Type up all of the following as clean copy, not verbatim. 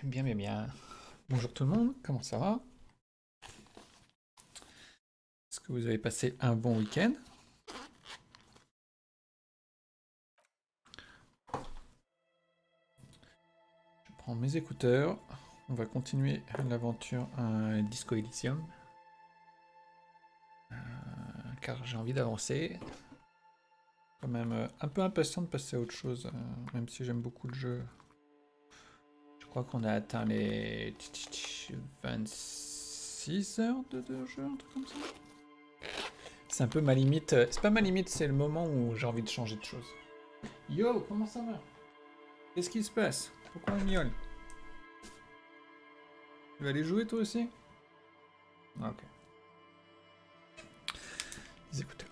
Bien, bien, bien. Bonjour tout le monde, comment ça va? Est-ce que vous avez passé un bon week-end? Je prends mes écouteurs. On va continuer l'aventure Disco Elysium. Car j'ai envie d'avancer. Quand même un peu impatient de passer à autre chose, même si j'aime beaucoup le jeu. Je crois qu'on a atteint les 26 heures de jeu, un truc comme ça. C'est un peu ma limite. C'est pas ma limite, c'est le moment où j'ai envie de changer de choses. Yo, comment ça va? Qu'est-ce qui se passe? Pourquoi on miaule? Tu vas aller jouer toi aussi? Ah, ok. Les écouteurs.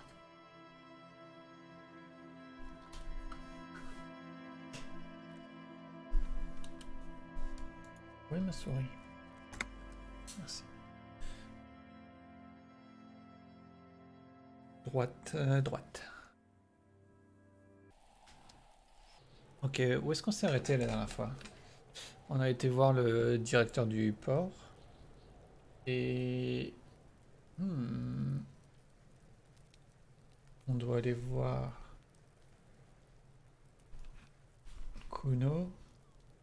Oui, ma souris. Merci. Droite, droite. Ok, où est-ce qu'on s'est arrêté la dernière fois? On a été voir le directeur du port. Et... On doit aller voir Kuno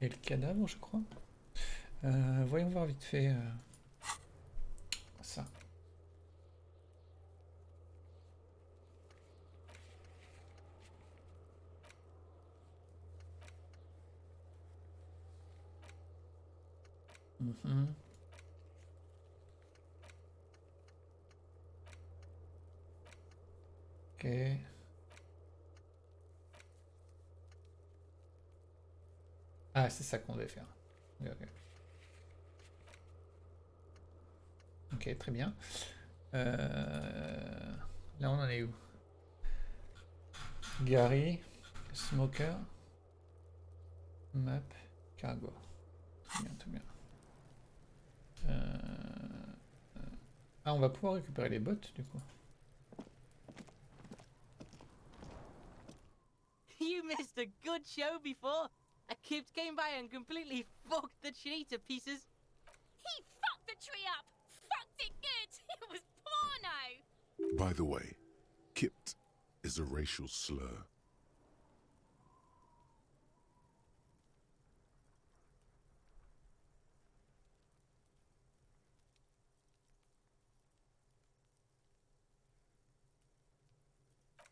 et le cadavre, je crois. Voyons voir vite fait ça. Mhm. Ok. Ah, c'est ça qu'on devait faire. Ok, ok. Ok, très bien. Là, on en est où? Gary, Smoker, Map, Cargo. Très bien, très bien. Ah, on va pouvoir récupérer les bottes, du coup. You missed a good show before. A kid came by and completely fucked the tree to pieces. He fucked the tree up! Fucked it good! It was porno! By the way, kipped is a racial slur.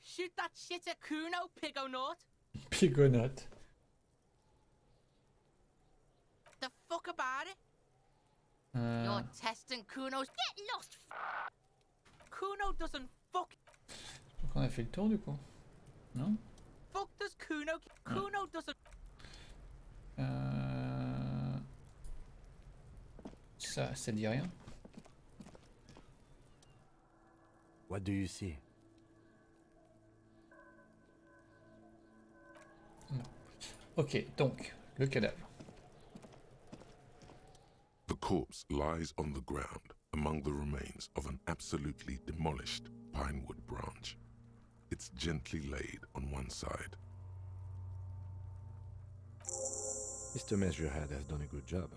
Shoot that shit at Kuno, Pigonaut. Pigonote. The fuck about it? Euh, You're testing Kuno's. Get lost! Kuno doesn't fuck. je crois qu'on a fait le tour, du coup. Non? Fuck does Kuno. Kuno doesn't. Ça dit rien. What do you see? Non. Ok, donc, le cadavre. The corpse lies on the ground among the remains of an absolutely demolished pinewood branch. It's gently laid on one side. Mr. Measurehead has done a good job.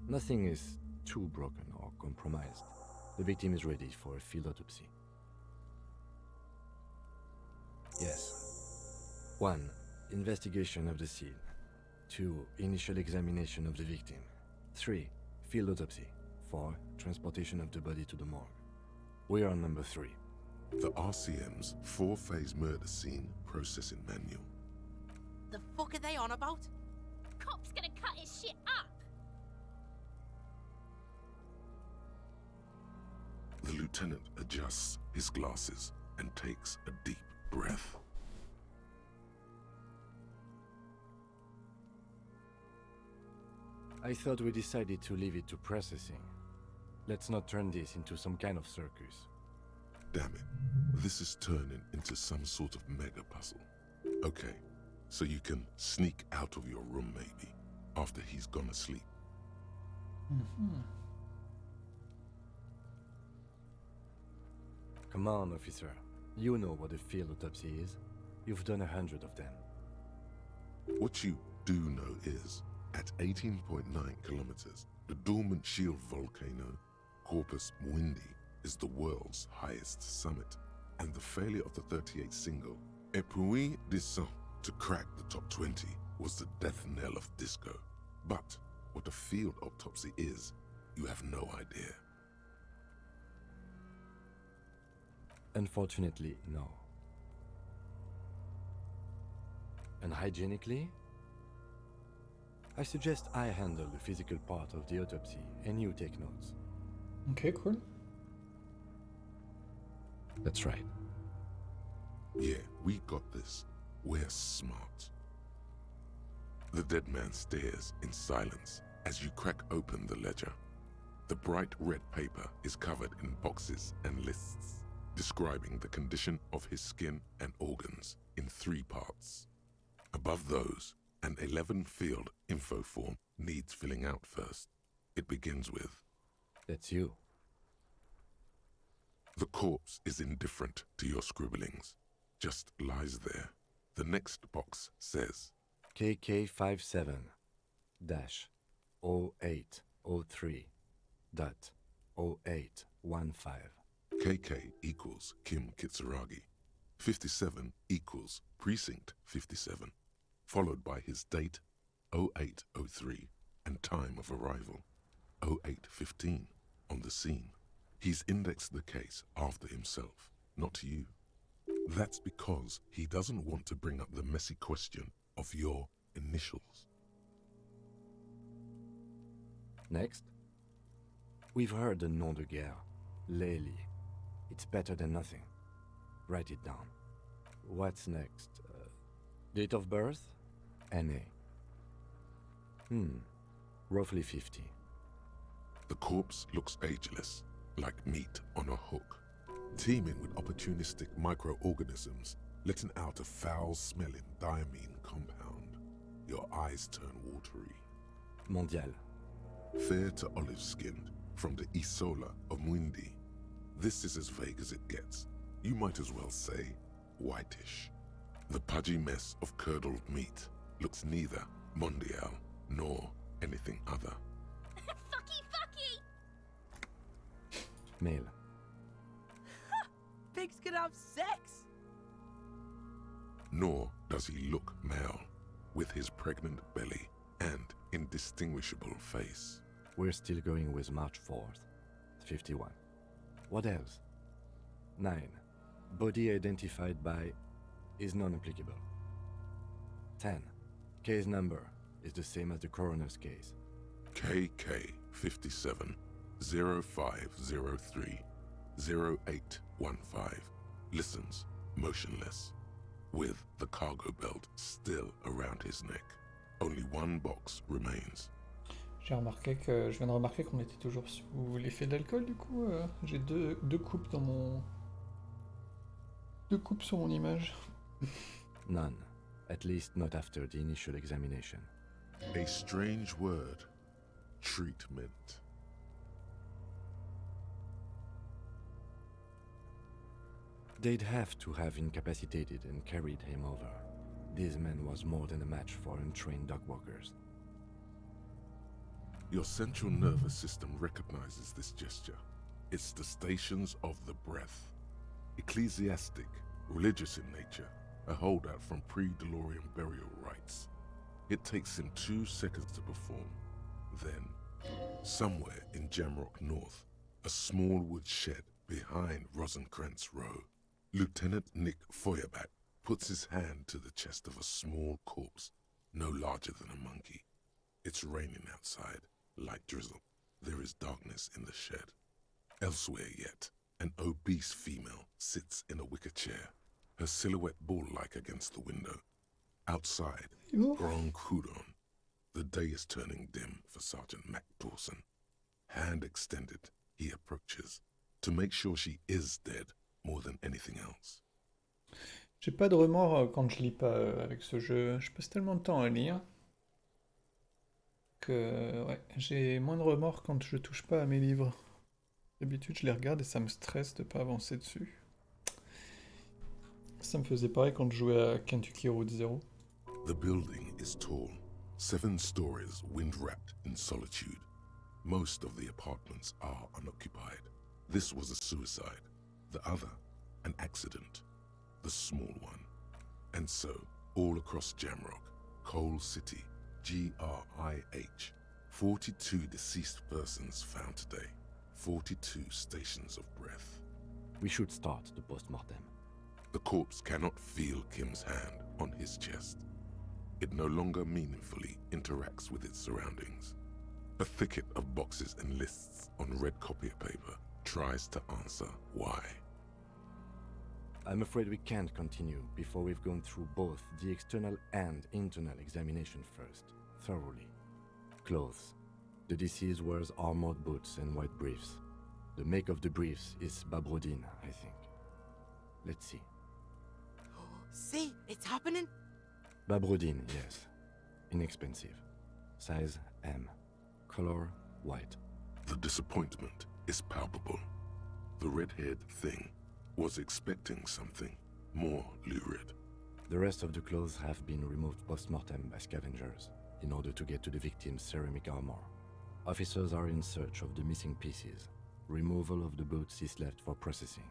Nothing is too broken or compromised. The victim is ready for a field autopsy. Yes. 1. Investigation of the scene. 2. Initial examination of the victim. 3. Field autopsy. 4. Transportation of the body to the morgue. We are on number 3. The RCM's four-phase murder scene processing manual. The fuck are they on about? Cop's gonna cut his shit up! The lieutenant adjusts his glasses and takes a deep breath. I thought we decided to leave it to processing. Let's not turn this into some kind of circus. Damn it, this is turning into some sort of mega puzzle. Okay, so you can sneak out of your room maybe, after he's gone to sleep. Come on, officer. You know what a field autopsy is. You've done 100 of them. What you do know is, At 18.9 kilometers, the dormant shield volcano, Corpus Muindi, is the world's highest summit, and the failure of the 38 single, Et puis descend, to crack the top 20 was the death knell of disco. But what a field autopsy is, you have no idea. Unfortunately, no. And hygienically, I suggest I handle the physical part of the autopsy and you take notes. Ok, cool. That's right. Yeah, we got this. We're smart. The dead man stares in silence as you crack open the ledger. The bright red paper is covered in boxes and lists, describing the condition of his skin and organs in 3 parts. Above those, an 11-field info form needs filling out first. It begins with, That's you. the corpse is indifferent to your scribblings, just lies there. The next box says, KK57-0803.0815. KK equals Kim Kitsuragi. 57 equals Precinct 57, followed by his date, 0803, and time of arrival, 0815, on the scene. He's indexed the case after himself, not you. That's because he doesn't want to bring up the messy question of your initials. Next, we've heard the nom de guerre, Lely. It's better than nothing. Write it down. What's next? Date of birth? NA. Roughly 50. The corpse looks ageless, like meat on a hook, teeming with opportunistic microorganisms, letting out a foul-smelling diamine compound. Your eyes turn watery. Mondial. Fair to olive-skinned, from the Isola of Muindi. This is as vague as it gets. You might as well say whitish. The pudgy mess of curdled meat looks neither mondial nor anything other. Fucky, fucky! Male. Pigs can have sex! Nor does he look male, with his pregnant belly and indistinguishable face. We're still going with March 4th. 51. What else? 9. Body identified by is non-applicable. 10. Case number is the same as the coroner's case. KK 57 0503 0815 listens motionless, with the cargo belt still around his neck. Only one box remains. Je viens de remarquer qu'on était toujours sous l'effet d'alcool, du coup, j'ai deux coupes dans mon... 2 coupes sur mon image. None. At least not after the initial examination. A strange word. Treatment. They'd have to have incapacitated and carried him over. This man was more than a match for untrained dog walkers. Your central nervous system recognizes this gesture. It's the stations of the breath. Ecclesiastic, religious in nature, a holdout from pre-DeLorean burial rites. It takes him 2 seconds to perform. Then, somewhere in Jamrock North, a small wood shed behind Rosencrantz Row, Lieutenant Nick Feuerbach puts his hand to the chest of a small corpse, no larger than a monkey. It's raining outside, light drizzle. There is darkness in the shed. Elsewhere yet, an obese female sits in a wicker chair, her silhouette bull-like against the window. Outside, Grand Coudon. The day is turning dim for Sergeant Mac Dawson. Hand extended, he approaches, to make sure she is dead more than anything else. J'ai pas de remords quand je lis pas avec ce jeu. Je passe tellement de temps à lire que ouais, j'ai moins de remords quand je touche pas à mes livres. D'habitude, je les regarde et ça me stresse de pas avancer dessus. Ça me faisait pareil quand je jouais à Kentucky Route Zero. The building is tall, 7 stories wind-wrapped in solitude. Most of the apartments are unoccupied. This was a suicide. The other, an accident. The small one. And so, all across Jamrock, Coal City, GRIH, 42 deceased persons found today. 42 stations of breath. We should start the post-mortem. The corpse cannot feel Kim's hand on his chest. It no longer meaningfully interacts with its surroundings. A thicket of boxes and lists on red copier paper tries to answer why. I'm afraid we can't continue before we've gone through both the external and internal examination first, thoroughly. Clothes. The deceased wears armored boots and white briefs. The make of the briefs is Babrodine, I think. Let's see. See, it's happening. Babrodine, yes. Inexpensive. Size M. Color white. The disappointment is palpable. The red-haired thing was expecting something more lurid. The rest of the clothes have been removed post-mortem by scavengers in order to get to the victim's ceramic armor. Officers are in search of the missing pieces. Removal of the boots is left for processing.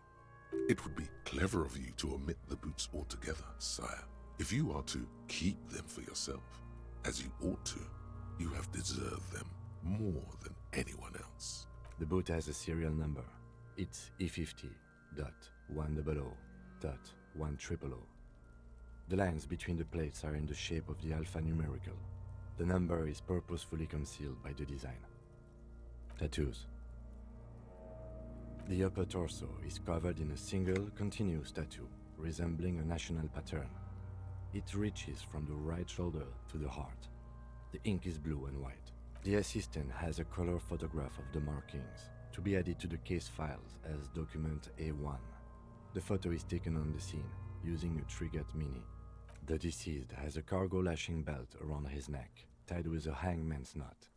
It would be clever of you to omit the boots altogether, sire. If you are to keep them for yourself, as you ought to, you have deserved them more than anyone else. The boot has a serial number. It's E50.100.100. The lines between the plates are in the shape of the alphanumerical. The number is purposefully concealed by the design. Tattoos. The upper torso is covered in a single, continuous tattoo, resembling a national pattern. It reaches from the right shoulder to the heart. The ink is blue and white. The assistant has a color photograph of the markings, to be added to the case files as document A1. The photo is taken on the scene, using a Trigat Mini. The deceased has a cargo lashing belt around his neck, tied with a hangman's knot.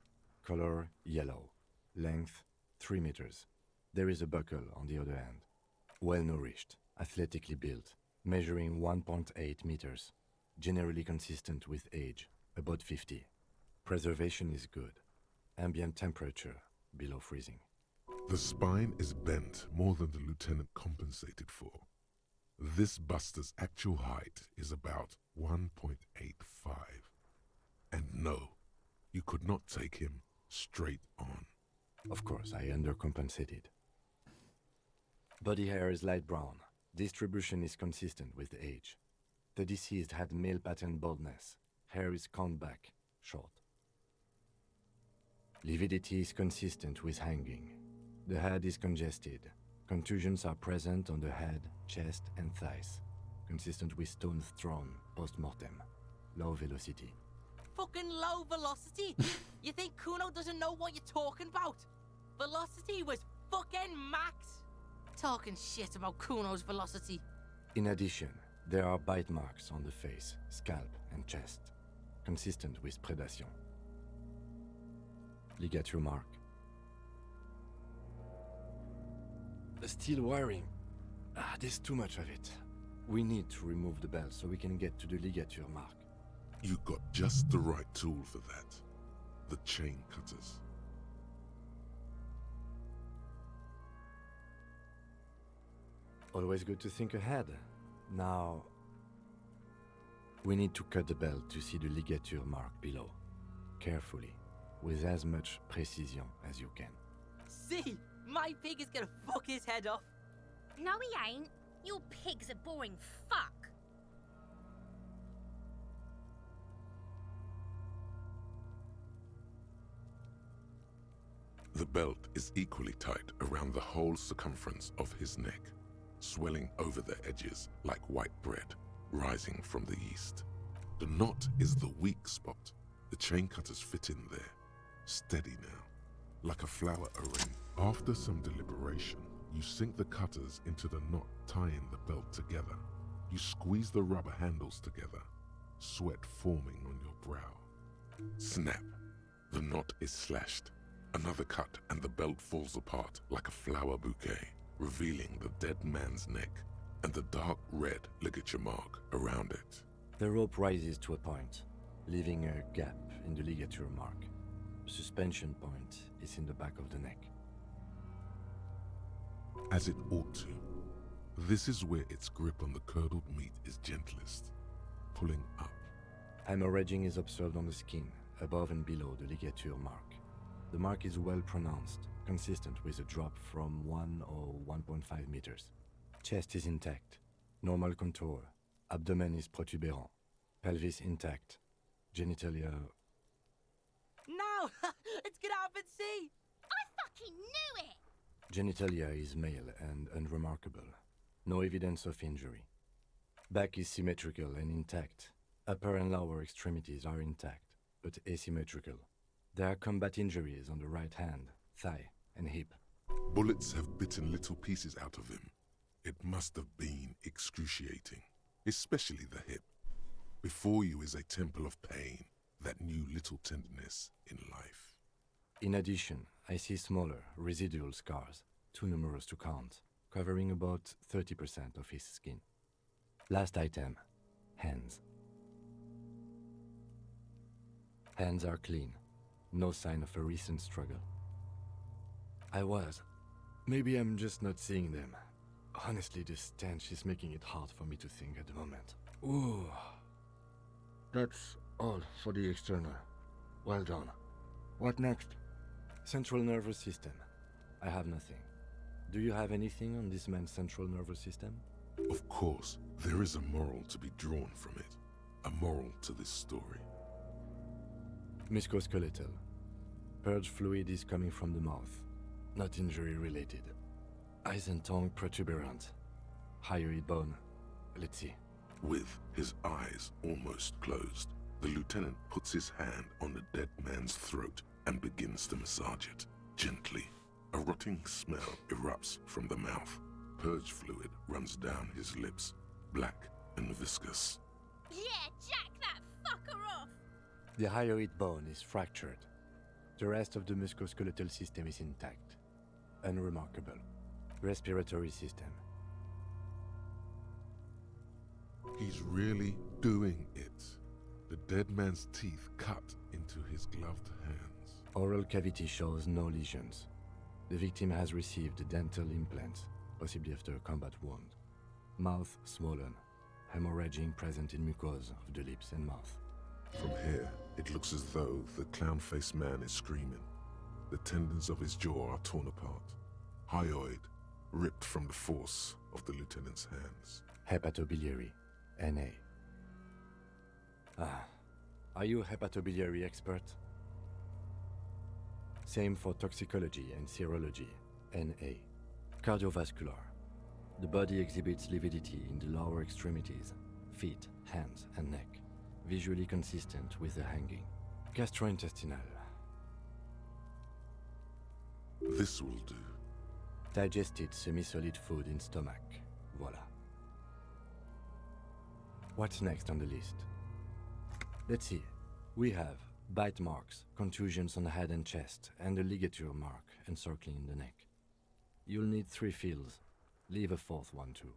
Color yellow. Length 3 meters. There is a buckle on the other end. Well-nourished, athletically built, measuring 1.8 meters. Generally consistent with age, about 50. Preservation is good. Ambient temperature below freezing. The spine is bent more than the lieutenant compensated for. This buster's actual height is about 1.85. And no, you could not take him straight on. Of course, I undercompensated. Body hair is light brown. Distribution is consistent with age. The deceased had male pattern baldness. Hair is combed back, short. Lividity is consistent with hanging. The head is congested. Contusions are present on the head, chest, and thighs. Consistent with stones thrown post-mortem. Low velocity. Fucking low velocity? You think Kuno doesn't know what you're talking about? Velocity was fucking max. Talking shit about Kuno's velocity. In addition, there are bite marks on the face, scalp, and chest. Consistent with predation. Ligature mark. The steel wiring. There's too much of it. We need to remove the belt so we can get to the ligature mark. You got just the right tool for that. The chain cutters. Always good to think ahead. Now, we need to cut the belt to see the ligature mark below. Carefully, with as much precision as you can. See, my pig is gonna fuck his head off. No, he ain't. Your pig's a boring fuck. The belt is equally tight around the whole circumference of his neck, swelling over the edges like white bread rising from the yeast. The knot is the weak spot. The chain cutters fit in there, steady now, like a flower O-ring. After some deliberation, you sink the cutters into the knot tying the belt together. You squeeze the rubber handles together, sweat forming on your brow. Snap! The knot is slashed. Another cut and the belt falls apart like a flower bouquet, revealing the dead man's neck and the dark red ligature mark around it. The rope rises to a point. leaving a gap in the ligature mark. The suspension point is in the back of the neck. As it ought to. This is where its grip on the curdled meat is gentlest, pulling up. Hemorrhaging is observed on the skin, above and below the ligature mark. The mark is well pronounced, consistent with a drop from 1 or 1.5 meters. Chest is intact, normal contour, abdomen is protuberant, pelvis intact, genitalia... No! Let's get up and see! I fucking knew it! Genitalia is male and unremarkable. No evidence of injury. Back is symmetrical and intact. Upper and lower extremities are intact, but asymmetrical. There are combat injuries on the right hand, thigh, and hip. Bullets have bitten little pieces out of him. It must have been excruciating, especially the hip. Before you is a temple of pain that knew little tenderness in life. In addition, I see smaller, residual scars, too numerous to count, covering about 30% of his skin. Last item, hands. Hands are clean, no sign of a recent struggle. Maybe I'm just not seeing them. Honestly, this stench is making it hard for me to think at the moment. Ooh. That's all for the external. Well done. What next? Central nervous system. I have nothing. Do you have anything on this man's central nervous system? Of course, there is a moral to be drawn from it. A moral to this story. Musculoskeletal. Purge fluid is coming from the mouth. Not injury related. Eyes and tongue protuberant. Hyoid bone. Let's see. With his eyes almost closed, the lieutenant puts his hand on the dead man's throat and begins to massage it, gently. A rotting smell erupts from the mouth. Purge fluid runs down his lips, black and viscous. Yeah, jack that fucker off! The hyoid bone is fractured. The rest of the musculoskeletal system is intact. Unremarkable. Respiratory system. He's really doing it. The dead man's teeth cut into his gloved hands. Oral cavity shows no lesions. The victim has received dental implants, possibly after a combat wound. Mouth swollen, hemorrhaging present in mucosa of the lips and mouth. From here, it looks as though the clown-faced man is screaming. The tendons of his jaw are torn apart. Hyoid ripped from the force of the lieutenant's hands. Hepatobiliary, NA. Are you a hepatobiliary expert? Same for toxicology and serology, NA. Cardiovascular. The body exhibits lividity in the lower extremities, feet, hands, and neck, visually consistent with the hanging. Gastrointestinal. This will do. Digested semi-solid food in stomach. Voila. What's next on the list? Let's see. We have bite marks, contusions on the head and chest, and a ligature mark encircling the neck. You'll need 3 fields. Leave a 4th one too.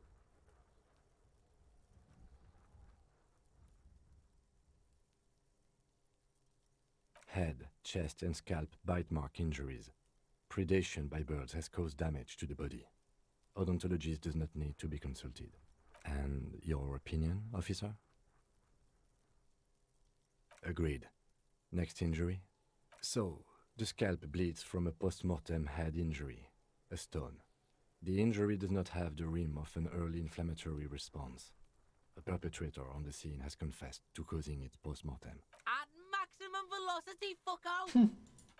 Head, chest, and scalp bite mark injuries. Predation by birds has caused damage to the body. Odontologist does not need to be consulted. And your opinion, officer? Agreed. Next injury? So, the scalp bleeds from a post-mortem head injury, a stone. The injury does not have the rim of an early inflammatory response. A perpetrator on the scene has confessed to causing it post-mortem. At maximum velocity, fucko!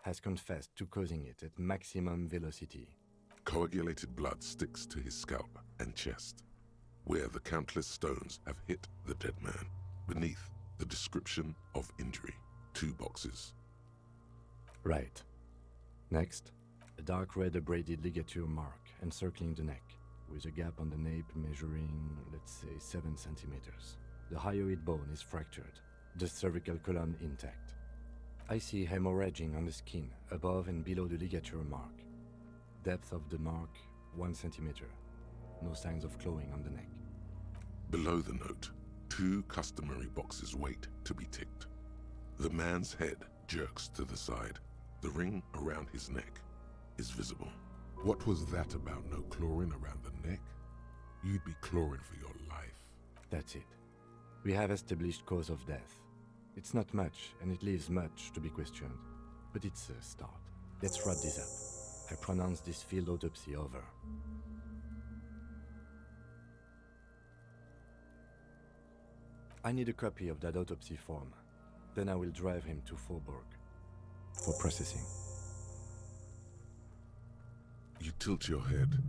Has confessed to causing it at maximum velocity. Coagulated blood sticks to his scalp and chest, where the countless stones have hit the dead man. Beneath, the description of injury. 2 boxes. Right. Next, a dark red abraded ligature mark encircling the neck, with a gap on the nape measuring, let's say, 7 centimeters. The hyoid bone is fractured, the cervical column intact. I see hemorrhaging on the skin, above and below the ligature mark. Depth of the mark, 1 centimeter. No signs of clawing on the neck. Below the note, 2 customary boxes wait to be ticked. The man's head jerks to the side. The ring around his neck is visible. What was that about no clawing around the neck? You'd be clawing for your life. That's it. We have established cause of death. It's not much, and it leaves much to be questioned. But it's a start. Let's wrap this up. I pronounce this field autopsy over. I need a copy of that autopsy form. Then I will drive him to Faubourg for processing. You tilt your head,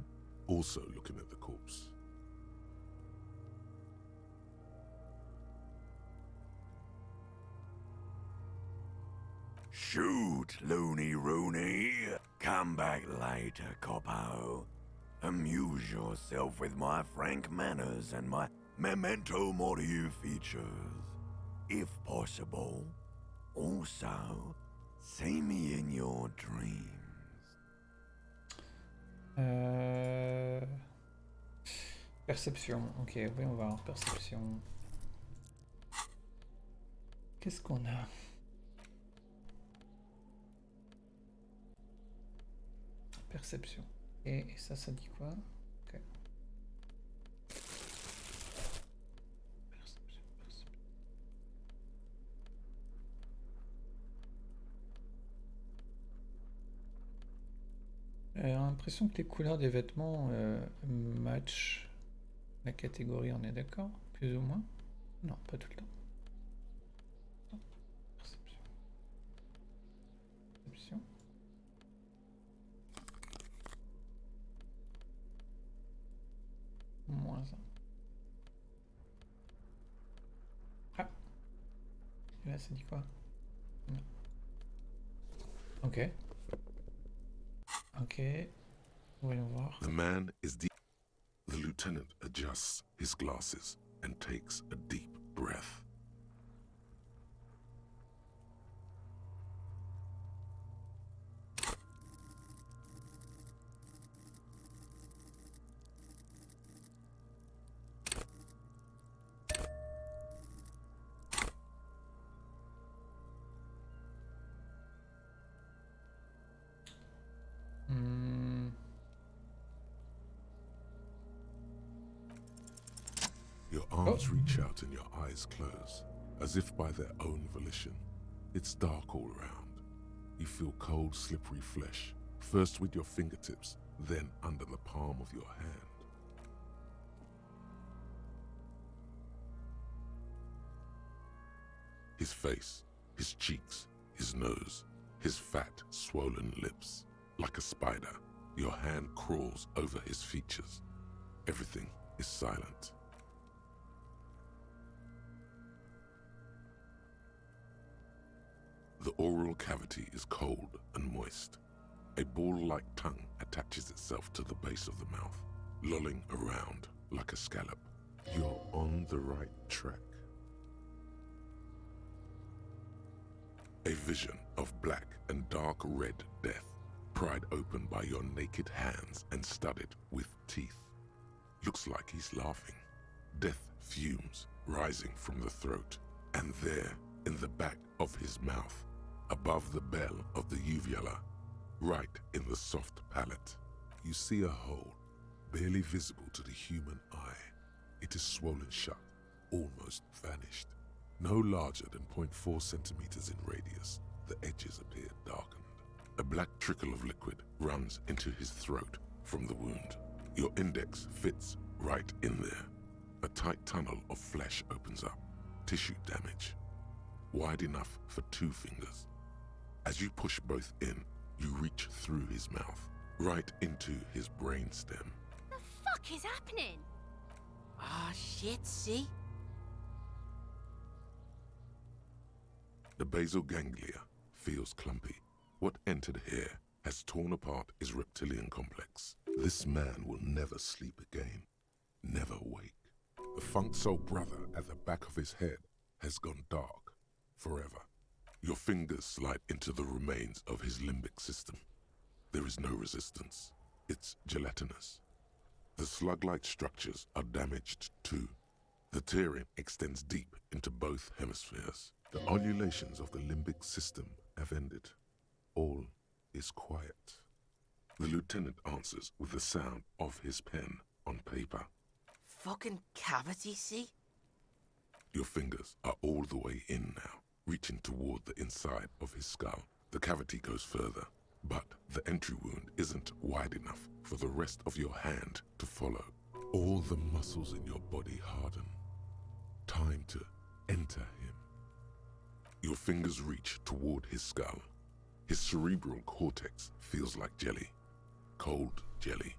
also looking at the corpse. Shoot, loony rooney. Come back later, coppo. Amuse yourself with my frank manners and my memento mori features. If possible. Also, see me in your dreams. Perception. Ok, voyons voir. Perception. Qu'est-ce qu'on a? Perception. Et ça dit quoi? Ok. Perception, perception. J'ai l'impression que les couleurs des vêtements matchent la catégorie, on est d'accord? Plus ou moins? Non, pas tout le temps. Non. Perception. Perception. Moins 1. Ah. Et là, ça dit quoi? Non. Ok. Ok. Voyons voir. The man is deep. The lieutenant adjusts his glasses and takes a deep breath. Your arms reach out and your eyes close, as if by their own volition. It's dark all around. You feel cold, slippery flesh, first with your fingertips, then under the palm of your hand. His face, his cheeks, his nose, his fat, swollen lips. Like a spider, your hand crawls over his features. Everything is silent. The oral cavity is cold and moist. A ball-like tongue attaches itself to the base of the mouth, lolling around like a scallop. You're on the right track. A vision of black and dark red death, pried open by your naked hands and studded with teeth. Looks like he's laughing. Death fumes rising from the throat, and there, in the back of his mouth, above the bell of the uvula, right in the soft palate, you see a hole, barely visible to the human eye. It is swollen shut, almost vanished. No larger than 0.4 centimeters in radius, the edges appear darkened. A black trickle of liquid runs into his throat from the wound. Your index fits right in there. A tight tunnel of flesh opens up, tissue damage, wide enough for 2 fingers. As you push both in, you reach through his mouth, right into his brainstem. The fuck is happening? Ah, shit, see? The basal ganglia feels clumpy. What entered here has torn apart his reptilian complex. This man will never sleep again, never wake. The funk soul brother at the back of his head has gone dark forever. Your fingers slide into the remains of his limbic system. There is no resistance. It's gelatinous. The slug-like structures are damaged too. The tearing extends deep into both hemispheres. The undulations of the limbic system have ended. All is quiet. The lieutenant answers with the sound of his pen on paper. Fucking cavity, see? Your fingers are all the way in now, reaching toward the inside of his skull. The cavity goes further, but the entry wound isn't wide enough for the rest of your hand to follow. All the muscles in your body harden. Time to enter him. Your fingers reach toward his skull. His cerebral cortex feels like jelly. Cold jelly.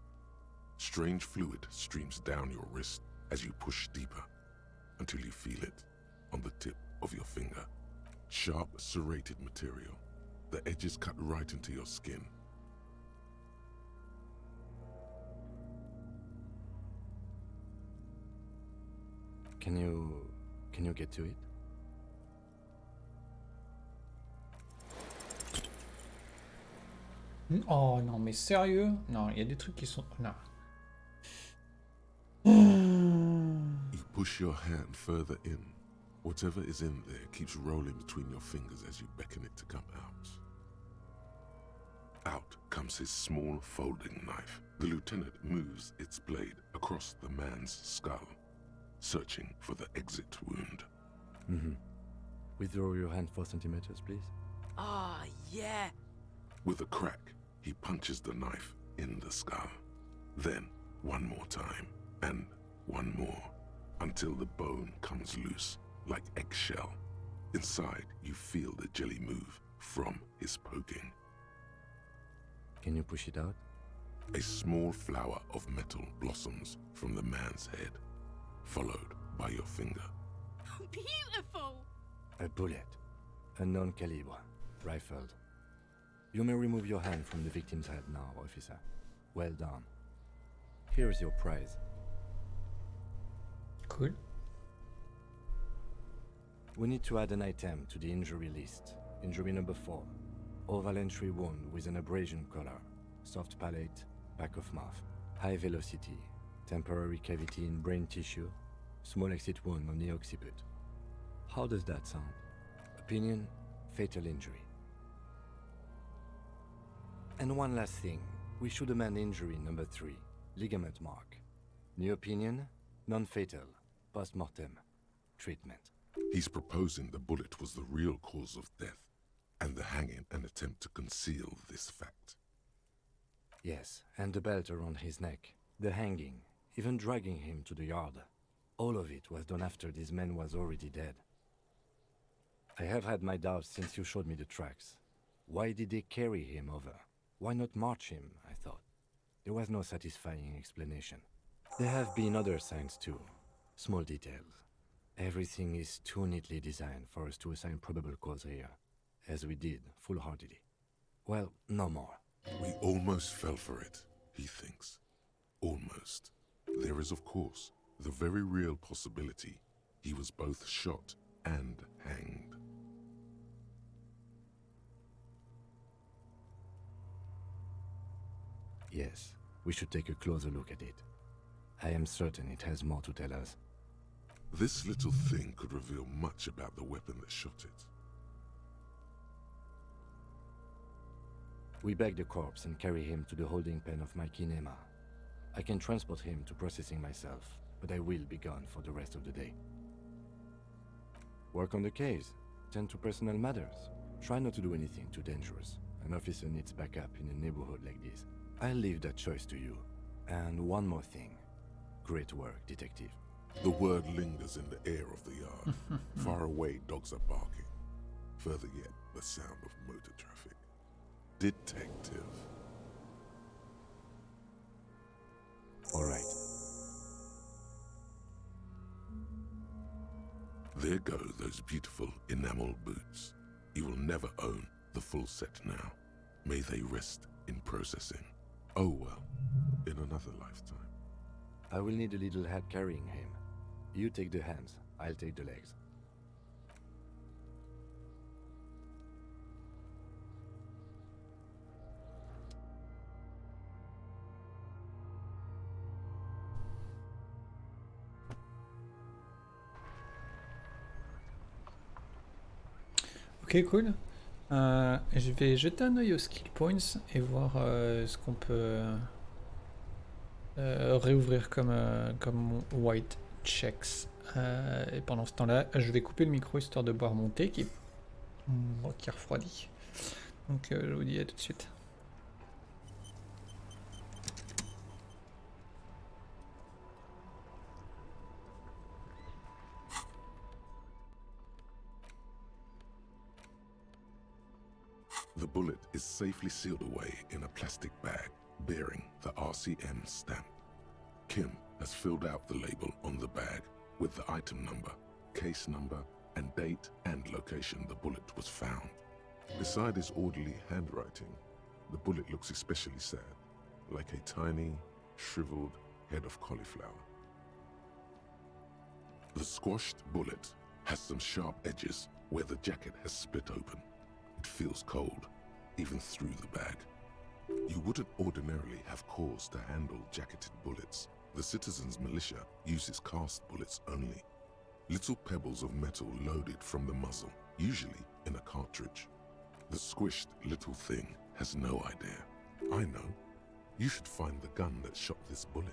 Strange fluid streams down your wrist as you push deeper until you feel it on the tip of your finger. Sharp, serrated material. The edges cut right into your skin. Can you get to it? Oh non, mais sérieux? Non, il y a des trucs qui sont... Non. You push your hand further in. Whatever is in there keeps rolling between your fingers as you beckon it to come out. Out comes his small folding knife. The lieutenant moves its blade across the man's skull, searching for the exit wound. Withdraw your hand 4 centimeters, please. Ah, yeah. With a crack, he punches the knife in the skull. Then, one more time, and one more, until the bone comes loose, like eggshell. Inside, you feel the jelly move from his poking. Can you push it out? A small flower of metal blossoms from the man's head, followed by your finger. Beautiful! A bullet. Unknown caliber. Rifled. You may remove your hand from the victim's head now, officer. Well done. Here is your prize. Cool. We need to add an item to the injury list. Injury number 4. Oval entry wound with an abrasion color. Soft palate, back of mouth. High velocity. Temporary cavity in brain tissue. Small exit wound on the occiput. How does that sound? Opinion, fatal injury. And one last thing. We should amend injury number 3. Ligament mark. New opinion, non-fatal. Post-mortem. Treatment. He's proposing the bullet was the real cause of death, and the hanging an attempt to conceal this fact. Yes, and the belt around his neck. The hanging. Even dragging him to the yard. All of it was done after this man was already dead. I have had my doubts since you showed me the tracks. Why did they carry him over? Why not march him, I thought. There was no satisfying explanation. There have been other signs too. Small details. Everything is too neatly designed for us to assign probable cause here, as we did, full-heartedly. Well, no more. We almost fell for it, he thinks. Almost. There is, of course, the very real possibility he was both shot and hanged. Yes, we should take a closer look at it. I am certain it has more to tell us. This little thing could reveal much about the weapon that shot it. We bag the corpse and carry him to the holding pen of my kinema. I can transport him to processing myself, but I will be gone for the rest of the day. Work on the case. Tend to personal matters. Try not to do anything too dangerous. An officer needs backup in a neighborhood like this. I'll leave that choice to you. And one more thing. Great work, detective. The word lingers in the air of the yard. Far away, dogs are barking. Further yet, the sound of motor traffic. Detective. All right. There go those beautiful enamel boots. You will never own the full set now. May they rest in processing. Oh well, in another lifetime. I will need a little help carrying him. You take the hands, I'll take the legs. Ok, cool. Je vais jeter un œil aux skill points et voir ce qu'on peut réouvrir comme white checks. Et pendant ce temps-là, je vais couper le micro histoire de boire mon thé qui refroidit. Donc je vous dis à tout de suite. The bullet is safely sealed away in a plastic bag bearing the RCM stamp. Kim has filled out the label on the bag with the item number, case number, and date and location the bullet was found. Beside his orderly handwriting, the bullet looks especially sad, like a tiny, shriveled head of cauliflower. The squashed bullet has some sharp edges where the jacket has split open. It feels cold, even through the bag. You wouldn't ordinarily have cause to handle jacketed bullets. The citizens' militia uses cast bullets only. Little pebbles of metal loaded from the muzzle, usually in a cartridge. The squished little thing has no idea. I know. You should find the gun that shot this bullet.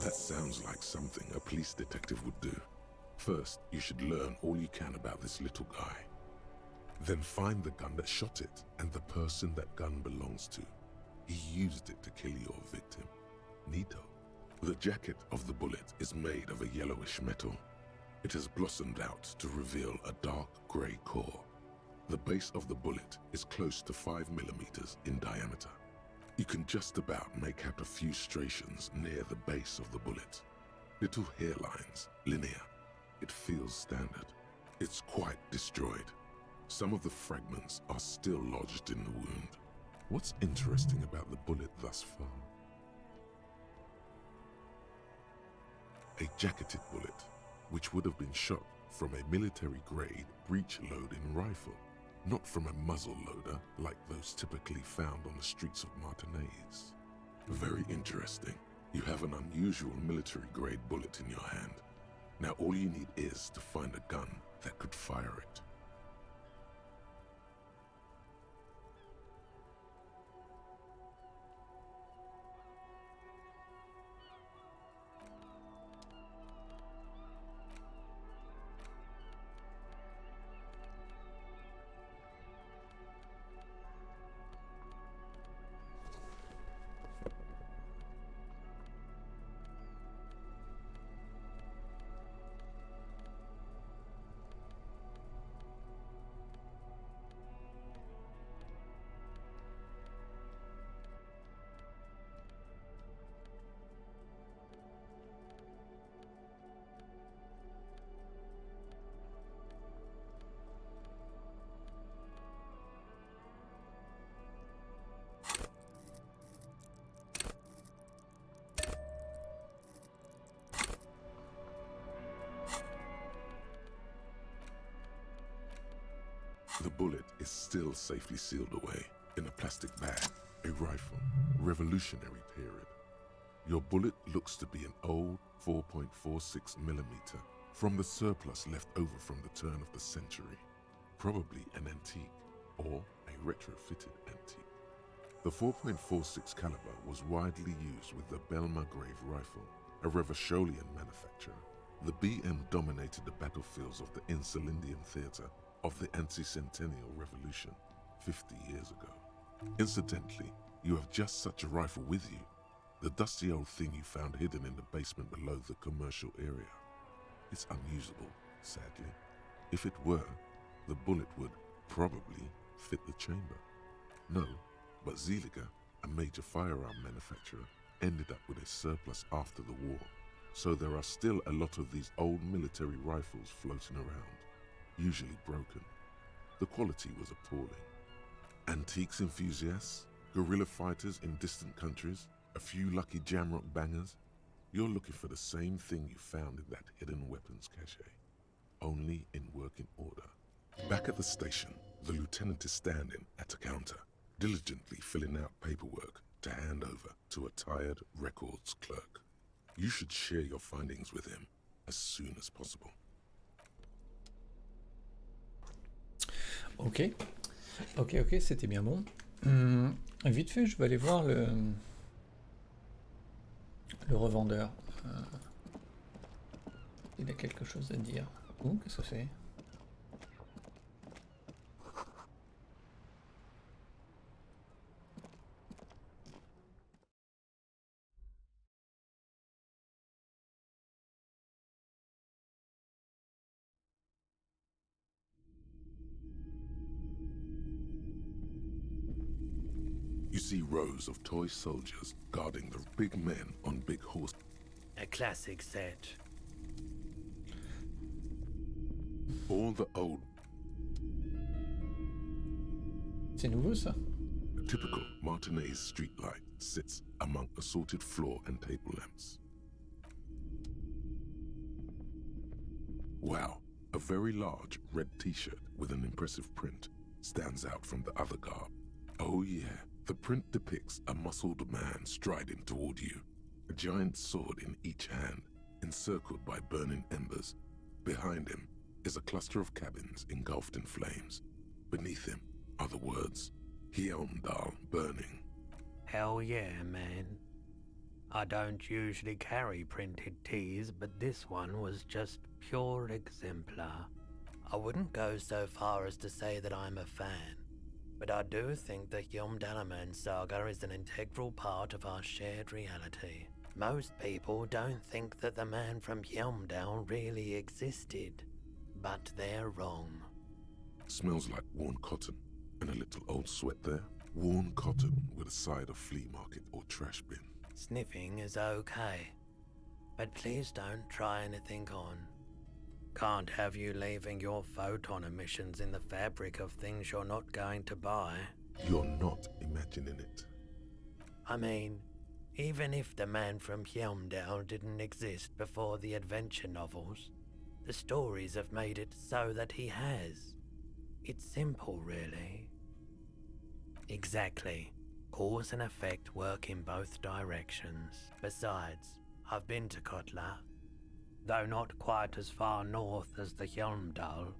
That sounds like something a police detective would do. First, you should learn all you can about this little guy. Then find the gun that shot it and the person that gun belongs to. He used it to kill your victim. Neato. The jacket of the bullet is made of a yellowish metal. It has blossomed out to reveal a dark grey core. The base of the bullet is close to 5 millimeters in diameter. You can just about make out a few striations near the base of the bullet. Little hairlines, linear. It feels standard. It's quite destroyed. Some of the fragments are still lodged in the wound. What's interesting about the bullet thus far? A jacketed bullet, which would have been shot from a military-grade breech-loading rifle, not from a muzzle loader like those typically found on the streets of Martinez. Very interesting. You have an unusual military-grade bullet in your hand. Now all you need is to find a gun that could fire it. The bullet is still safely sealed away in a plastic bag, a rifle, Revolutionary period. Your bullet looks to be an old 4.46 millimeter from the surplus left over from the turn of the century, probably an antique or a retrofitted antique. The 4.46 caliber was widely used with the Belmargrave rifle, a Revacholian manufacturer. The BM dominated the battlefields of the Insulindian theatre of the anti-centennial revolution 50 years ago. Incidentally, you have just such a rifle with you, the dusty old thing you found hidden in the basement below the commercial area. It's unusable, sadly. If it were, the bullet would probably fit the chamber. No, but Zeliger, a major firearm manufacturer, ended up with a surplus after the war, so there are still a lot of these old military rifles floating around, usually broken. The quality was appalling. Antiques enthusiasts, guerrilla fighters in distant countries, a few lucky jamrock bangers, you're looking for the same thing you found in that hidden weapons cache, only in working order. Back at the station, the lieutenant is standing at a counter, diligently filling out paperwork to hand over to a tired records clerk. You should share your findings with him as soon as possible. Ok. Ok, c'était bien bon. Vite fait, je vais aller voir le revendeur. Il a quelque chose à dire. Ouh, qu'est-ce que c'est? You see rows of toy soldiers guarding the big men on big horses. A classic set. All the old, C'est nouveau ça? a typical Martinez streetlight sits among assorted floor and table lamps. Wow, a very large red t-shirt with an impressive print stands out from the other garb. Oh yeah, the print depicts a muscled man striding toward you, a giant sword in each hand, encircled by burning embers. Behind him is a cluster of cabins engulfed in flames. Beneath him are the words, Hjelmdal burning. Hell yeah, man. I don't usually carry printed tees, but this one was just pure exemplar. I wouldn't go so far as to say that I'm a fan, but I do think the Hjelmdalaman saga is an integral part of our shared reality. Most people don't think that the man from Hjelmdal really existed, but they're wrong. Smells like worn cotton and a little old sweat there. Worn cotton with a side of flea market or trash bin. Sniffing is okay, but please don't try anything on. Can't have you leaving your photon emissions in the fabric of things you're not going to buy. You're not imagining it. I mean, even if the man from Hjelmdal didn't exist before the adventure novels, the stories have made it so that he has. It's simple, really. Exactly. Cause and effect work in both directions. Besides, I've been to Kotla, though not quite as far north as the Hjelmdal,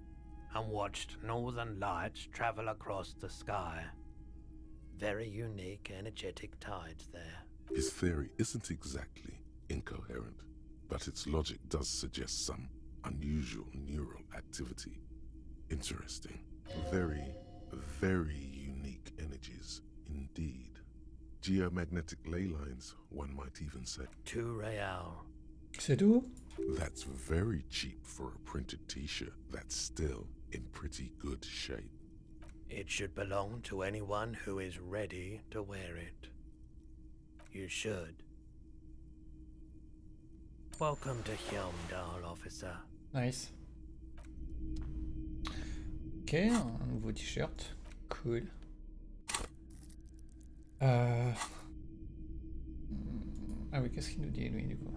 and watched northern lights travel across the sky. Very unique, energetic tides there. His theory isn't exactly incoherent, but its logic does suggest some unusual neural activity. Interesting. Very, very unique energies indeed. Geomagnetic ley lines, one might even say. 2 real. C'est tout? That's very cheap for a printed t-shirt that's still in pretty good shape. It should belong to anyone who is ready to wear it. You should. Welcome to Hjelmdal, officer. Nice. Ok, un nouveau t-shirt. Cool. Ah oui, qu'est-ce qu'il nous dit lui du coup?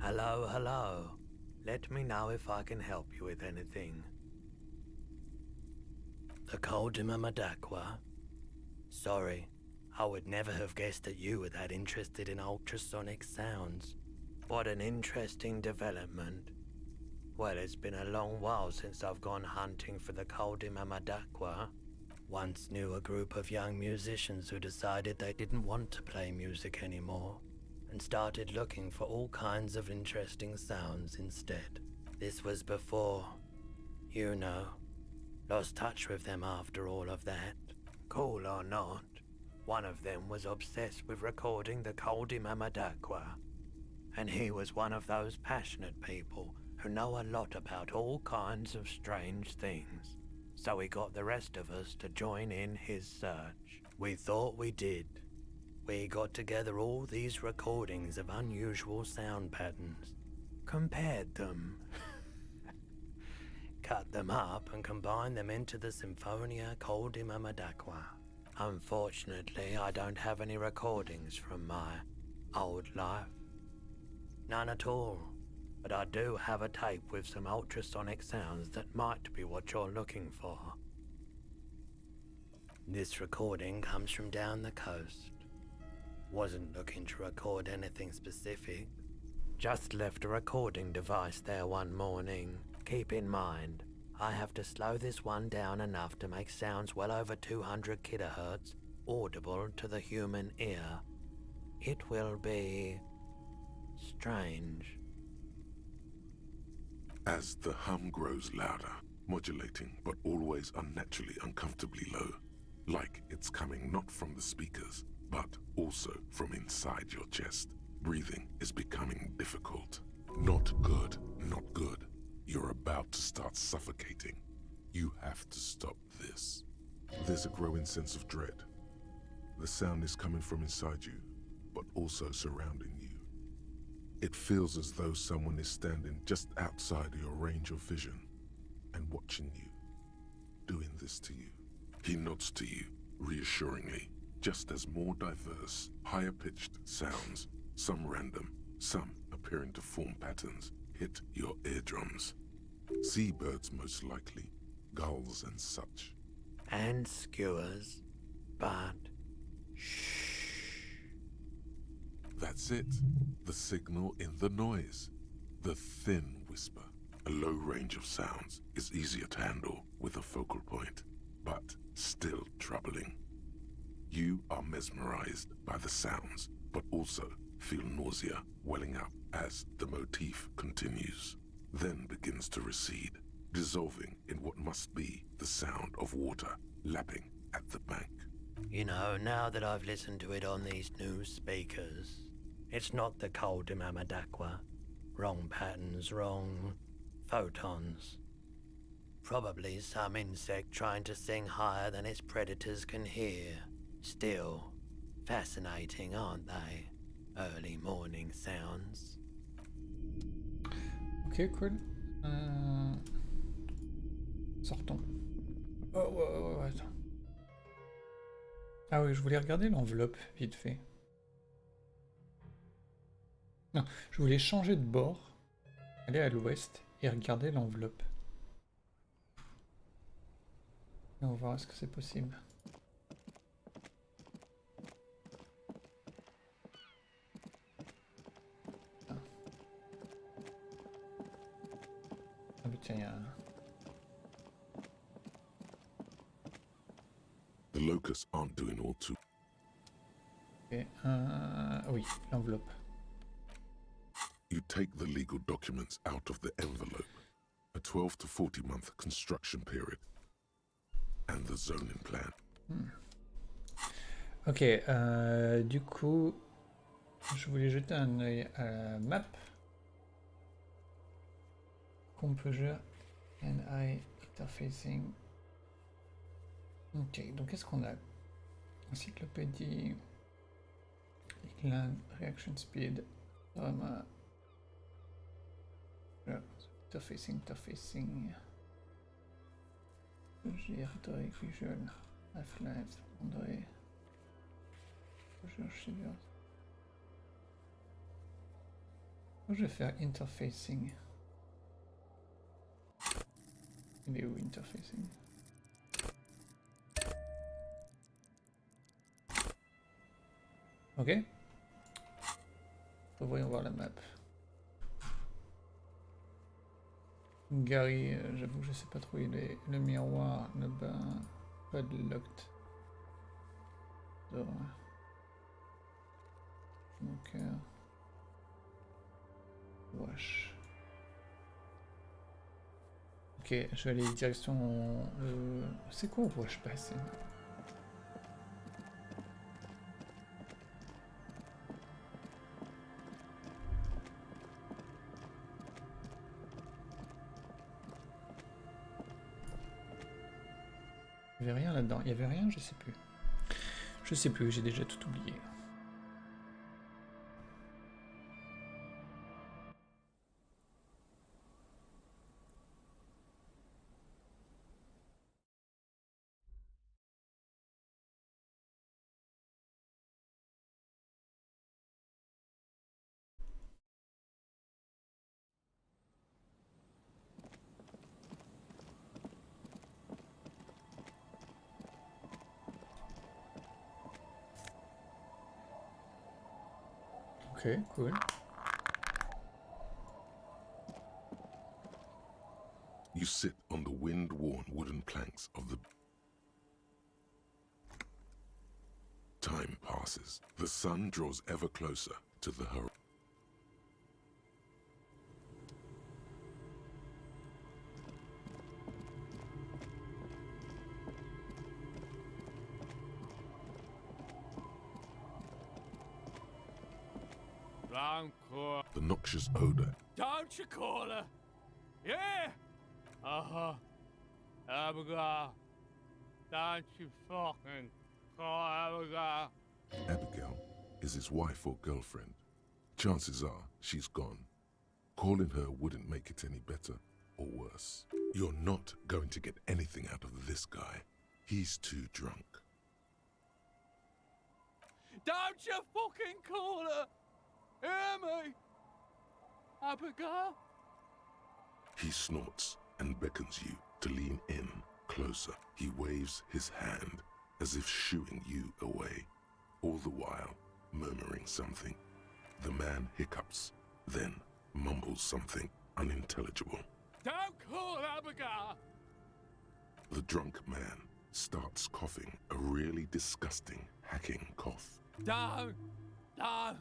Hello, hello. Let me know if I can help you with anything. The Koldima Madakwa? Sorry, I would never have guessed that you were that interested in ultrasonic sounds. What an interesting development. Well, it's been a long while since I've gone hunting for the Koldima Madakwa. Once knew a group of young musicians who decided they didn't want to play music anymore, and started looking for all kinds of interesting sounds instead. This was before, you know, lost touch with them after all of that. Cool or not, one of them was obsessed with recording the Koldima Madakwa, and he was one of those passionate people who know a lot about all kinds of strange things. So he got the rest of us to join in his search. We thought we did. We got together all these recordings of unusual sound patterns, compared them, cut them up and combined them into the Symphonia Koldima Madakwa. Unfortunately, I don't have any recordings from my old life. None at all. But I do have a tape with some ultrasonic sounds that might be what you're looking for. This recording comes from down the coast. Wasn't looking to record anything specific. Just left a recording device there one morning. Keep in mind, I have to slow this one down enough to make sounds well over 200 kilohertz audible to the human ear. It will be strange. As the hum grows louder, modulating but always unnaturally uncomfortably low, like it's coming not from the speakers, but also from inside your chest. Breathing is becoming difficult. Not good, not good. You're about to start suffocating. You have to stop this. There's a growing sense of dread. The sound is coming from inside you, but also surrounding you. It feels as though someone is standing just outside your range of vision and watching you, doing this to you. He nods to you, reassuringly, just as more diverse, higher-pitched sounds, some random, some appearing to form patterns, hit your eardrums. Seabirds most likely, gulls and such. And skewers, but shh. That's it. The signal in the noise. The thin whisper. A low range of sounds is easier to handle with a focal point, but still troubling. You are mesmerized by the sounds, but also feel nausea welling up as the motif continues, then begins to recede, dissolving in what must be the sound of water lapping at the bank. You know, now that I've listened to it on these new speakers, it's not the cold Imamadakwa. Wrong patterns, wrong photons. Probably some insect trying to sing higher than its predators can hear. Still, fascinating, aren't they? Early morning sounds. Ok, cool. Sortons. Oh, attends. Ah oui, je voulais regarder l'enveloppe, vite fait. Non, je voulais changer de bord, aller à l'ouest et regarder l'enveloppe. Et on verra ce que c'est possible. Ah, ah mais tiens, il y a un... The locusts aren't doing all too. Ok, oui, l'enveloppe. You take the legal documents out of the envelope, a 12 to 40 month construction period, and the zoning plan. Ok, du coup, je voulais jeter un œil à la map. Composure, NI, interfacing. Ok, donc qu'est-ce qu'on a? Encyclopédie, Eclan, Reaction Speed, Drama, interfacing, rhétorique, visual, half-life, André, je vais faire interfacing. Il est où interfacing? Ok. Voyons voir la map. Gary, j'avoue que je sais pas trop où il est. Le miroir, le bain, pas de locked. Door. Donc, wash. Ok, je vais aller direction... c'est quoi wash basin? Il n'y avait rien là-dedans. Il y avait rien, je sais plus. Je sais plus, j'ai déjà tout oublié. Ok, cool. You sit on the wind-worn wooden planks of the... Time passes. The sun draws ever closer to the horizon. The noxious odor. Don't you call her? Yeah! Uh-huh. Abigail. Don't you fucking call Abigail. Abigail is his wife or girlfriend. Chances are she's gone. Calling her wouldn't make it any better or worse. You're not going to get anything out of this guy. He's too drunk. Don't you fucking call her! Hear me? Abigail? He snorts and beckons you to lean in closer. He waves his hand as if shooing you away, all the while murmuring something. The man hiccups, then mumbles something unintelligible. Don't call Abigail! The drunk man starts coughing, a really disgusting, hacking cough. Don't call.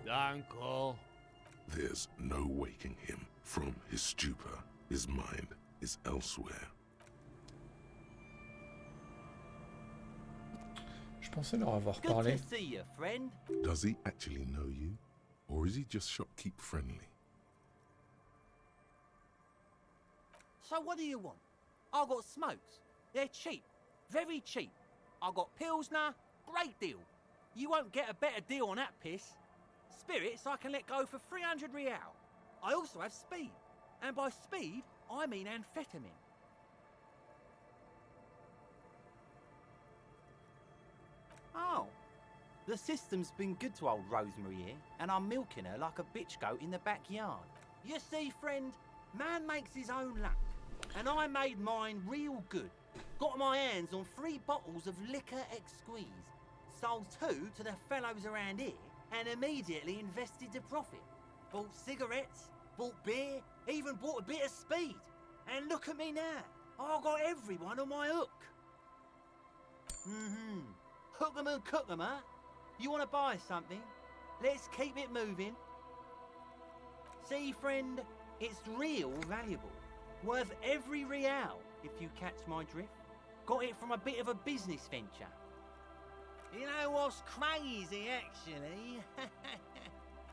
Don't call. There's no waking him from his stupor. His mind is elsewhere. Je pensais leur avoir Good parlé. to see you, friend. Does he actually know you? Or is he just shopkeep friendly? So what do you want? I got smokes. They're cheap. Very cheap. I got Pilsner. Great deal. You won't get a better deal on that piss. Spirits I can let go for 300 real. I also have speed. And by speed, I mean amphetamine. Oh. The system's been good to old Rosemary here, and I'm milking her like a bitch goat in the backyard. You see, friend, man makes his own luck. And I made mine real good. Got my hands on 3 bottles of liquor exquise. Sold 2 to the fellows around here, and immediately invested the profit. Bought cigarettes, bought beer, even bought a bit of speed. And look at me now. I got everyone on my hook. Hook 'em and cook 'em, huh? You want to buy something? Let's keep it moving. See, friend, it's real valuable. Worth every real, if you catch my drift. Got it from a bit of a business venture. You know what's crazy, actually?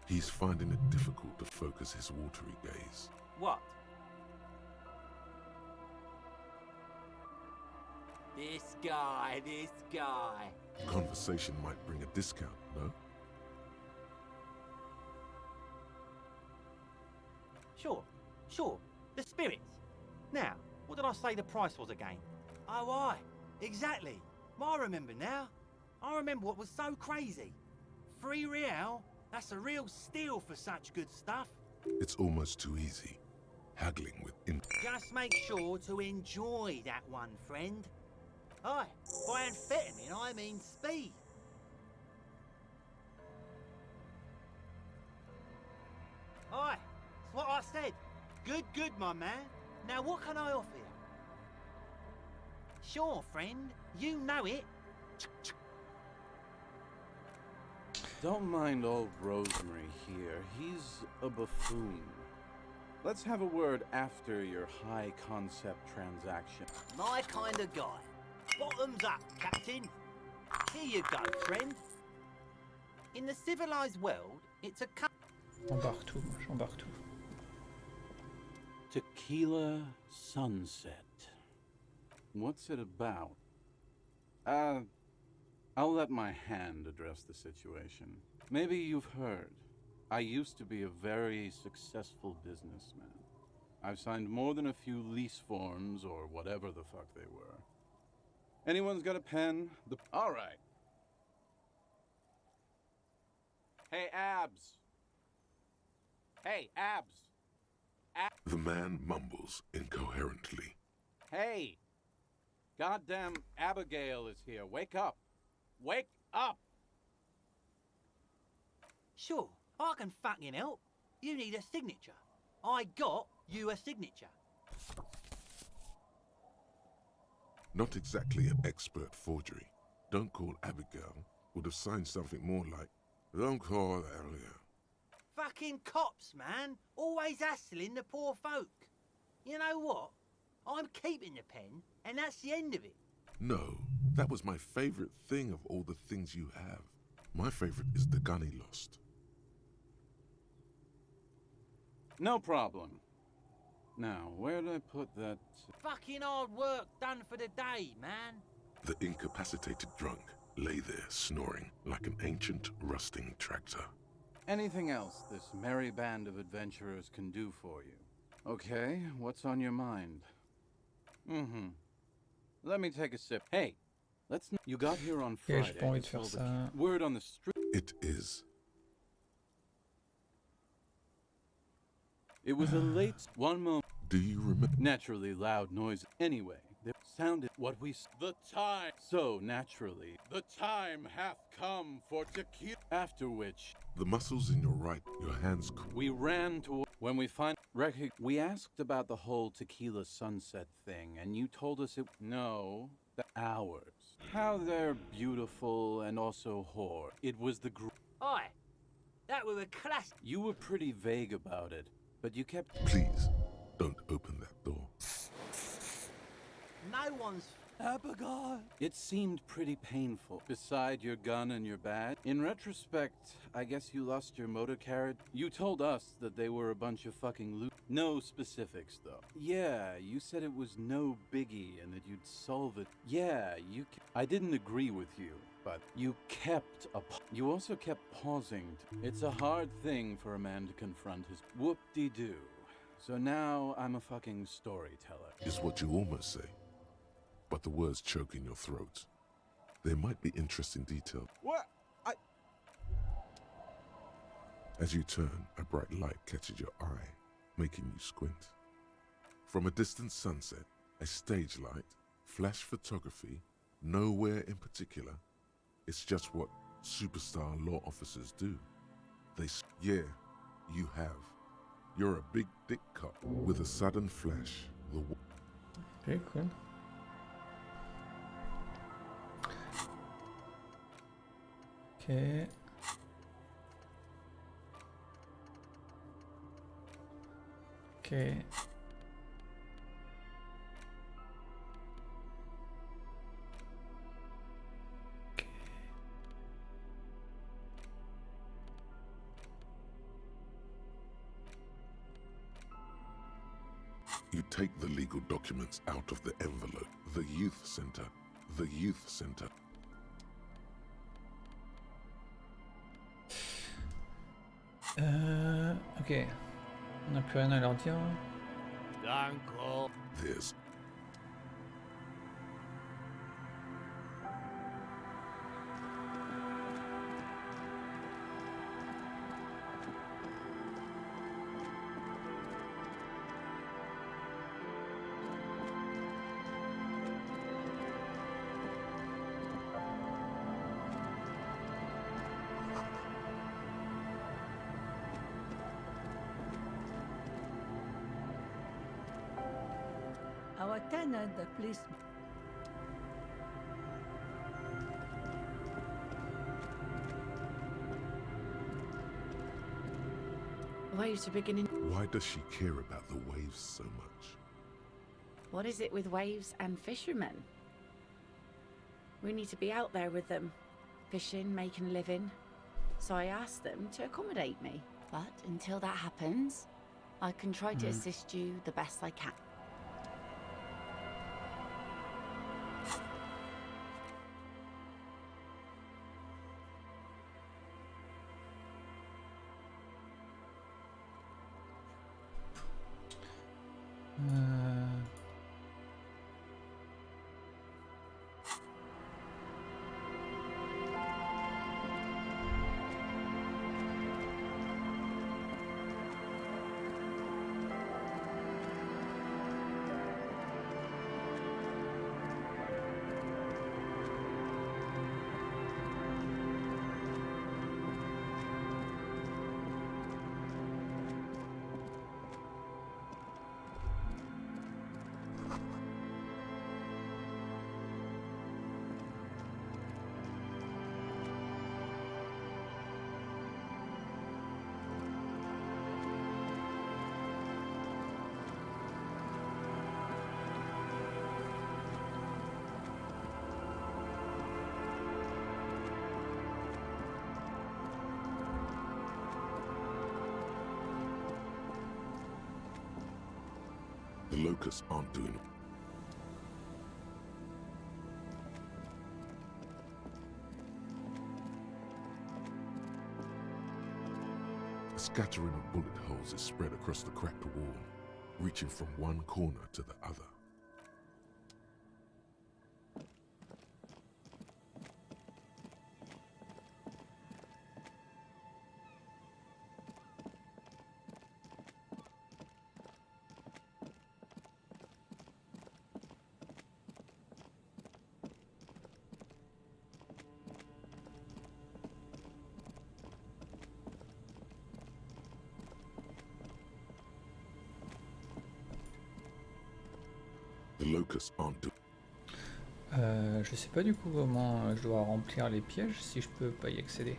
He's finding it difficult to focus his watery gaze. What? This guy. Conversation might bring a discount, no? Sure. The spirits. Now, what did I say the price was again? Oh, aye. Exactly. I remember now. I remember what was so crazy. 3 real? That's a real steal for such good stuff. It's almost too easy. Haggling with... Just make sure to enjoy that one, friend. Aye, by amphetamine, I mean speed. Aye, it's what I said. Good, my man. Now, what can I offer you? Sure, friend, you know it. Don't mind old Rosemary here. He's a buffoon. Let's have a word after your high-concept transaction. My kind of guy. Bottoms up, Captain. Here you go, friend. In the civilized world, it's a J'embarque tout, j'embarque tout. Tequila Sunset. What's it about? I'll let my hand address the situation. Maybe you've heard. I used to be a very successful businessman. I've signed more than a few lease forms or whatever the fuck they were. Anyone's got a pen? All right. Hey, Abs. Hey, Abs. The man mumbles incoherently. Hey! Goddamn Abigail is here. Wake up! Wake up! Sure, I can fucking help. You need a signature. I got you a signature. Not exactly an expert forgery. Don't call Abigail. Would have signed something more like, don't call Abigail. Fucking cops, man. Always hassling the poor folk. You know what? I'm keeping the pen, and that's the end of it. No, that was my favorite thing of all the things you have. My favorite is the gun he lost. No problem. Now, where did I put that? Fucking hard work done for the day, man. The incapacitated drunk lay there snoring like an ancient, rusting tractor. Anything else this merry band of adventurers can do for you? Okay, what's on your mind? Let me take a sip. Hey, you got here on Ok, Friday. j'ai pas envie de so faire the ça. word on the street. It is. It was a late one moment. Do you remember? Naturally loud noise. Anyway, there sounded what we. The time. So naturally, the time hath come for tequila. After which, The muscles in your right, your hands. we ran toward. When we we asked about the whole tequila sunset thing, and you told us it. No, the hours. How they're beautiful and also whore. It was the group. Aye, that was a classic. You were pretty vague about it, but you kept. Please, don't open that door. No one's. Abigail! It seemed pretty painful. Beside your gun and your badge. In retrospect, I guess you lost your motor carriage. You told us that they were a bunch of fucking loot. No specifics, though. Yeah, you said it was no biggie and that you'd solve it. Yeah, I didn't agree with you, but you kept You also kept pausing. It's a hard thing for a man to confront his whoop-de-doo. So now I'm a fucking storyteller. Is what you almost say. But the words choke in your throat. There might be interesting detail. What? As you turn, a bright light catches your eye, making you squint. From a distant sunset, a stage light, flash photography, nowhere in particular. It's just what superstar law officers do. Yeah, you have. You're a big dick cop with a sudden flash. Ok, cool. Ok. Ok. You take the legal documents out of the envelope. The youth center. The youth center. Ok. On n'a plus rien à leur dire. Uncle. There's Our tenant, the police. Waves are beginning. Why does she care about the waves so much? What is it with waves and fishermen? We need to be out there with them, fishing, making a living. So I asked them to accommodate me. But until that happens, I can try to assist you the best I can. The locusts aren't doing it. A scattering of bullet holes is spread across the cracked wall, reaching from one corner to the other. The locusts aren't doing. Je sais pas du coup comment je dois remplir les pièges si je peux pas y accéder.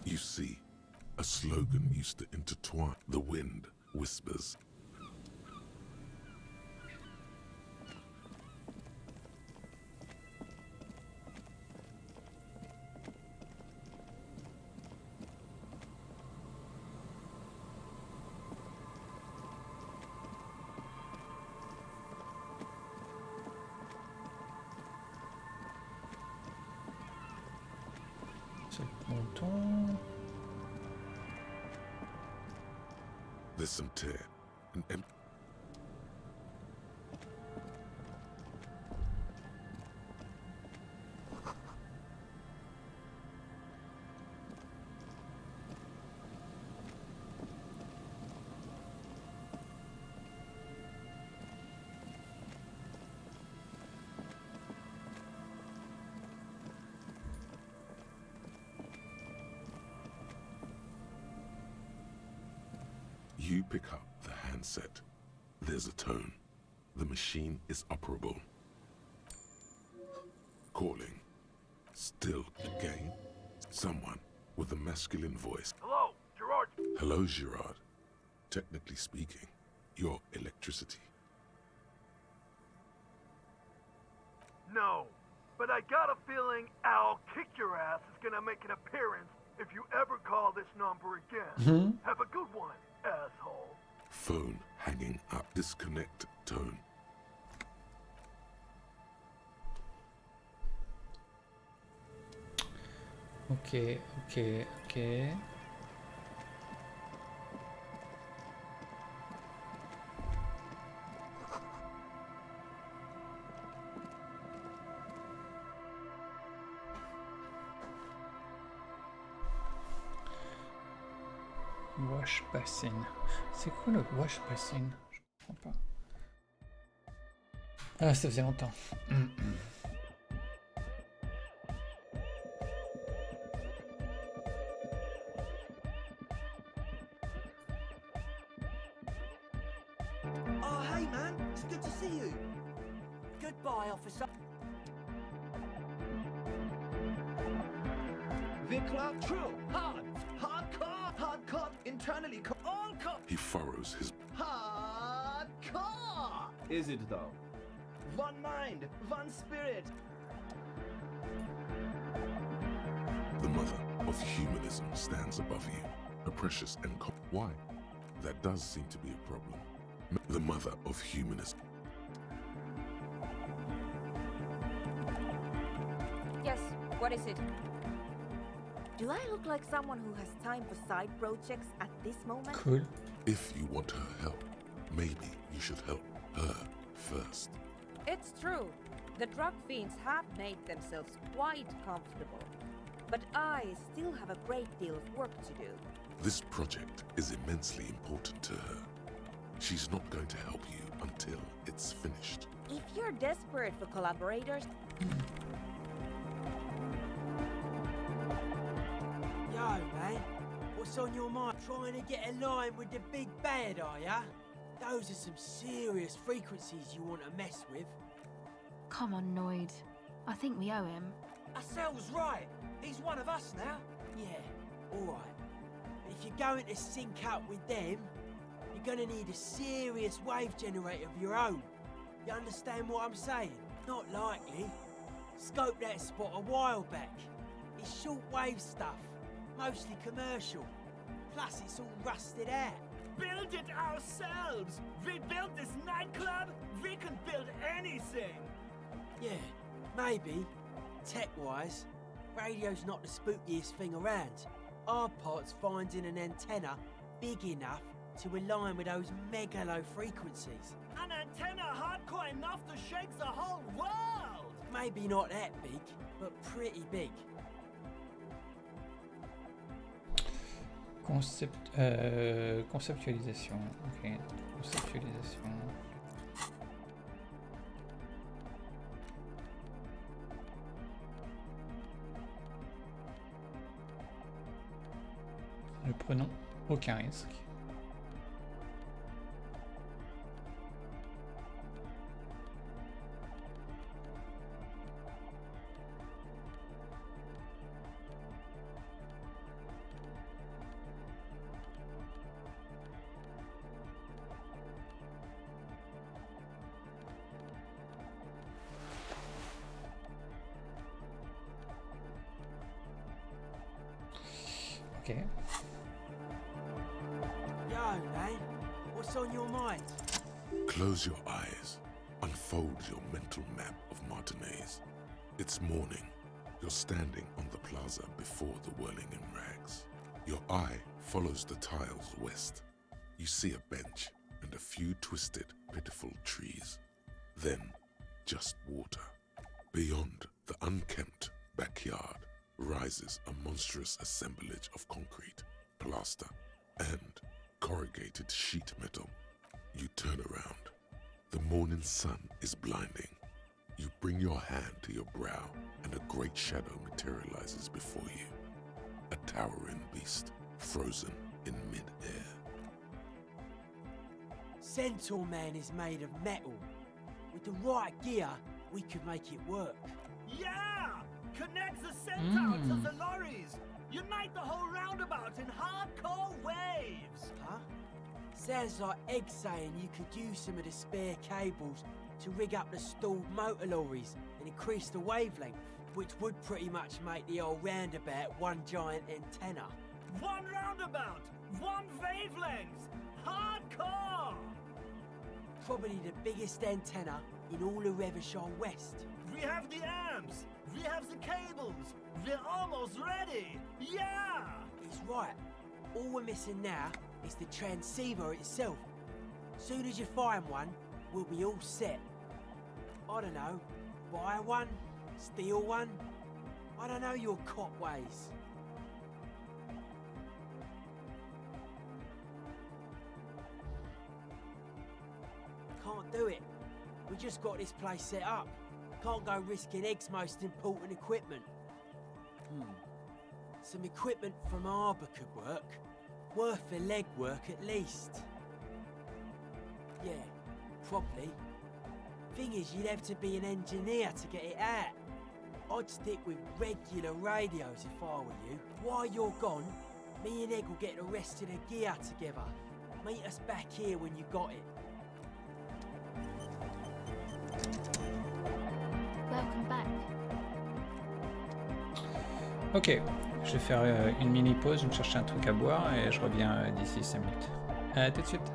You see, a slogan used to intertwine. The wind whispers. C'est le ponton. There's some tear. And you pick up the handset. There's a tone. The machine is operable. Calling. Still again. Someone with a masculine voice. Hello, Gerard. Hello, Gerard. Technically speaking, you're electricity. No, but I got a feeling I'll kick your ass is gonna make an appearance if you ever call this number again. Have a good one, asshole. Phone hanging up. Disconnect tone. Ok. Wash basin. C'est quoi le wash basin? Je comprends pas. Ah, ça faisait longtemps. Oh, hey, man. It's good to see you. Goodbye, officer. Vikla, true, hardcore, internally, all core. He furrows his. Hardcore! Is it though? One mind, one spirit. The mother of humanism stands above you. A precious and why? That does seem to be a problem. The mother of humanism. Yes, what is it? Do I look like someone who has time for side projects at this moment? Cool. If you want her help, maybe you should help her first. It's true. The drug fiends have made themselves quite comfortable. But I still have a great deal of work to do. This project is immensely important to her. She's not going to help you until it's finished. If you're desperate for collaborators... Yo, man. What's on your mind? Trying to get in line with the big bad, are ya? Those are some serious frequencies you want to mess with. Come on, Noid. I think we owe him. Asel's right. He's one of us now. Yeah, all right. But if you're going to sync up with them, You're gonna need a serious wave generator of your own. You understand what I'm saying? Not likely. Scoped that spot a while back. It's shortwave stuff, mostly commercial. Plus it's all rusted out. Build it ourselves! We built this nightclub, we can build anything! Yeah, maybe. Tech-wise, radio's not the spookiest thing around. Our part's finding an antenna big enough to align with those mega low frequencies. An antenna hardcore enough to shake the whole world! Maybe not that big, but pretty big. Conceptualisation. Ok, conceptualisation. Ne prenons aucun risque. Okay. Yo, man, what's on your mind? Close your eyes. Unfold your mental map of Martinez. It's morning. You're standing on the plaza before the whirling in rags. Your eye follows the tiles west. You see a bench and a few twisted, pitiful trees. Then, just water. Beyond the unkempt backyard rises a monstrous assemblage of concrete, plaster, and corrugated sheet metal. You turn around. The morning sun is blinding. You bring your hand to your brow, and a great shadow materializes before you. A towering beast, frozen in mid-air. Centaur Man is made of metal. With the right gear, we could make it work. Yeah! Connect the centaur to the lorries! Unite the whole roundabout in hardcore waves! Huh? Sounds like Egg saying you could use some of the spare cables to rig up the stalled motor lorries and increase the wavelength, which would pretty much make the old roundabout one giant antenna. One roundabout! One wavelength! Hardcore! Probably the biggest antenna in all of Revachol West. We have the amps! We have the cables! We're almost ready! Yeah! He's right. All we're missing now is the transceiver itself. Soon as you find one, we'll be all set. I don't know, buy one? Steal one? I don't know your cop ways. Can't do it. We just got this place set up. Can't go risking Egg's most important equipment. Some equipment from Arbor could work. Worth the legwork at least. Yeah, probably. Thing is, you'd have to be an engineer to get it out. I'd stick with regular radios if I were you. While you're gone, me and Egg will get the rest of the gear together. Meet us back here when you got it. Welcome back. Ok, je vais faire une mini pause, je vais me chercher un truc à boire et je reviens d'ici 5 minutes. À tout de suite.